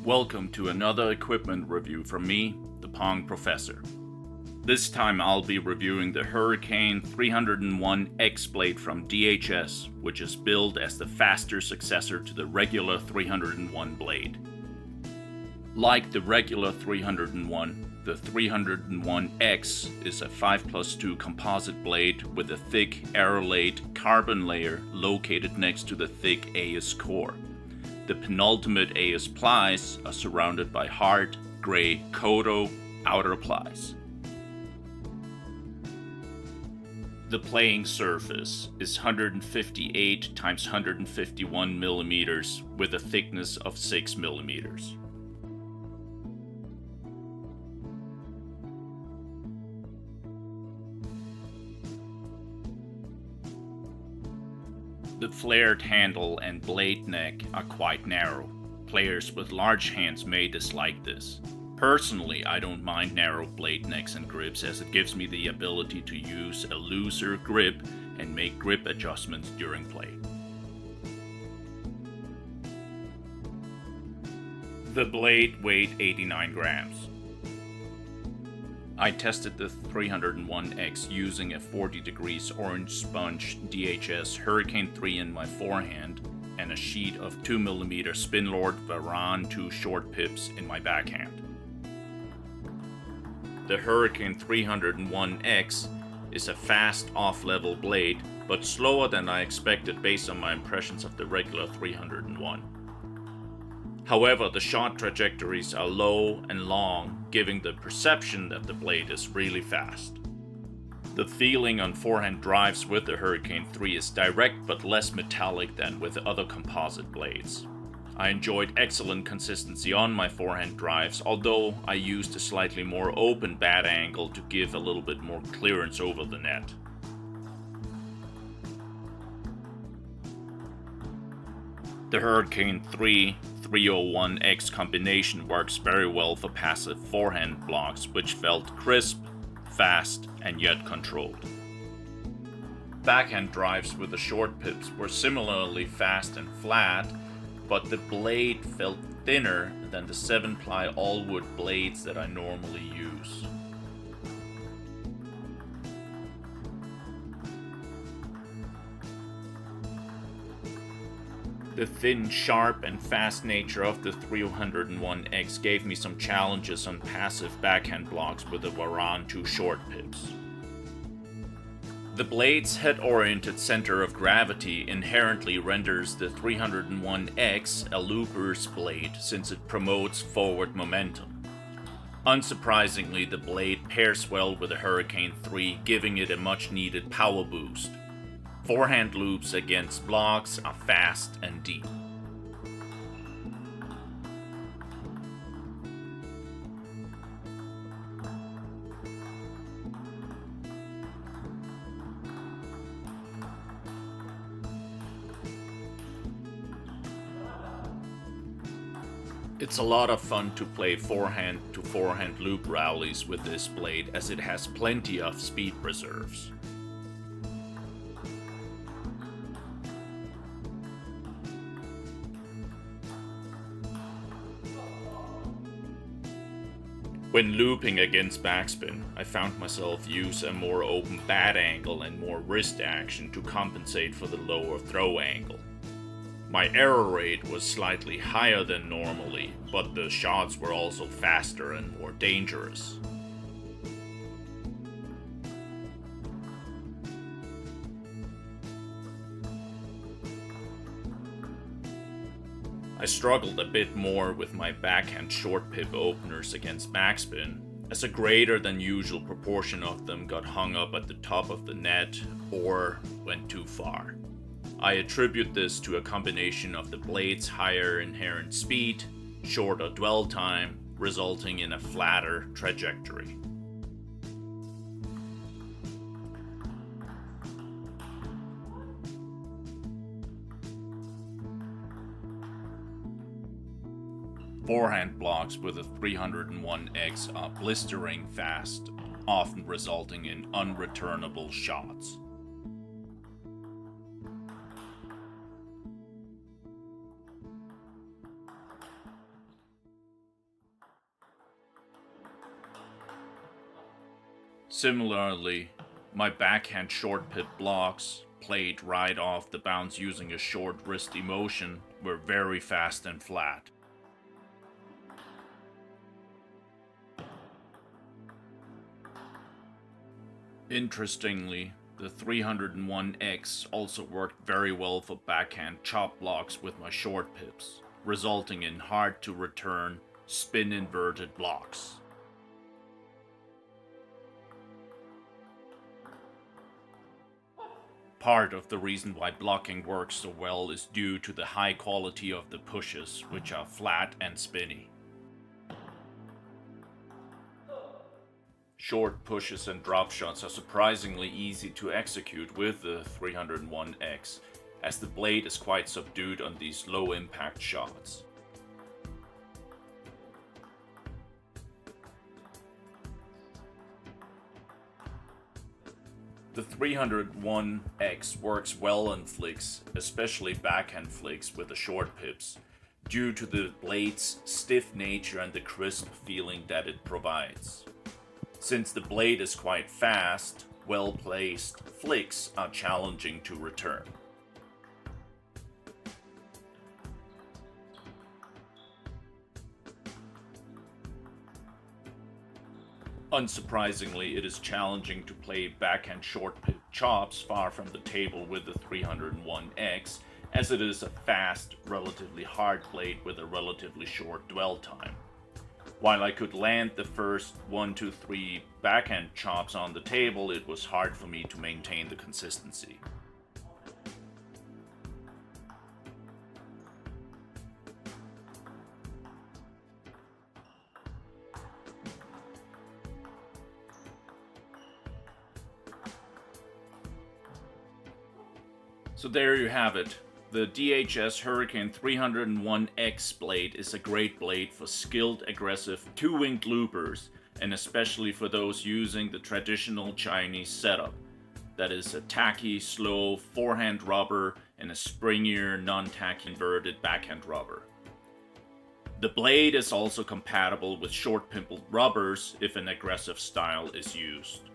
Welcome to another equipment review from me, the Pong Professor. This time I'll be reviewing the Hurricane 301X blade from DHS, which is billed as the faster successor to the regular 301 blade. Like the regular 301, the 301X is a 5+2 composite blade with a thick aerolate carbon layer located next to the thick AS core. The penultimate AS plies are surrounded by hard, gray Kodo outer plies. The playing surface is 158 x 151 millimeters with a thickness of 6 millimeters. The flared handle and blade neck are quite narrow. Players with large hands may dislike this. Personally, I don't mind narrow blade necks and grips as it gives me the ability to use a looser grip and make grip adjustments during play. The blade weighed 89 grams. I tested the 301X using a 40 degrees orange sponge DHS Hurricane 3 in my forehand and a sheet of 2mm Spinlord Waran 2 short pips in my backhand. The Hurricane 301X is a fast off-level blade, but slower than I expected based on my impressions of the regular 301. However, the shot trajectories are low and long, giving the perception that the blade is really fast. The feeling on forehand drives with the Hurricane 3 is direct but less metallic than with other composite blades. I enjoyed excellent consistency on my forehand drives, although I used a slightly more open bat angle to give a little bit more clearance over the net. The Hurricane 301X combination works very well for passive forehand blocks, which felt crisp, fast, and yet controlled. Backhand drives with the short pips were similarly fast and flat, but the blade felt thinner than the 7-ply all-wood blades that I normally use. The thin, sharp, and fast nature of the 301X gave me some challenges on passive backhand blocks with the Waran 2 short pips. The blade's head-oriented center of gravity inherently renders the 301X a looper's blade since it promotes forward momentum. Unsurprisingly, the blade pairs well with the Hurricane 3, giving it a much-needed power boost. Forehand loops against blocks are fast and deep. It's a lot of fun to play forehand to forehand loop rallies with this blade as it has plenty of speed reserves. When looping against backspin, I found myself use a more open bat angle and more wrist action to compensate for the lower throw angle. My error rate was slightly higher than normally, but the shots were also faster and more dangerous. I struggled a bit more with my backhand short pip openers against backspin, as a greater than usual proportion of them got hung up at the top of the net or went too far. I attribute this to a combination of the blade's higher inherent speed, shorter dwell time, resulting in a flatter trajectory. Forehand blocks with a 301X are blistering fast, often resulting in unreturnable shots. Similarly, my backhand short pip blocks, played right off the bounce using a short wristy motion, were very fast and flat. Interestingly, the 301X also worked very well for backhand chop blocks with my short pips, resulting in hard to return spin inverted blocks. Part of the reason why blocking works so well is due to the high quality of the pushes, which are flat and spinny. Short pushes and drop shots are surprisingly easy to execute with the 301X, as the blade is quite subdued on these low impact shots. The 301X works well on flicks, especially backhand flicks with the short pips, due to the blade's stiff nature and the crisp feeling that it provides. Since the blade is quite fast, well-placed flicks are challenging to return. Unsurprisingly, it is challenging to play backhand short pip chops far from the table with the 301X, as it is a fast, relatively hard blade with a relatively short dwell time. While I could land the first 1, 2, 3 backhand chops on the table, it was hard for me to maintain the consistency. So there you have it. The DHS Hurricane 301X blade is a great blade for skilled, aggressive, two-winged loopers, and especially for those using the traditional Chinese setup. That is a tacky, slow, forehand rubber and a springier, non-tacky inverted backhand rubber. The blade is also compatible with short pimpled rubbers if an aggressive style is used.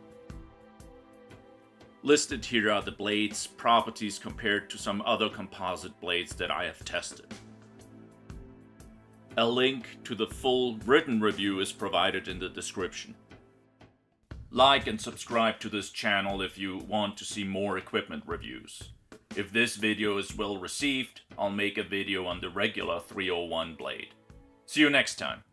Listed here are the blade's properties compared to some other composite blades that I have tested. A link to the full written review is provided in the description. Like and subscribe to this channel if you want to see more equipment reviews. If this video is well received, I'll make a video on the regular 301 blade. See you next time.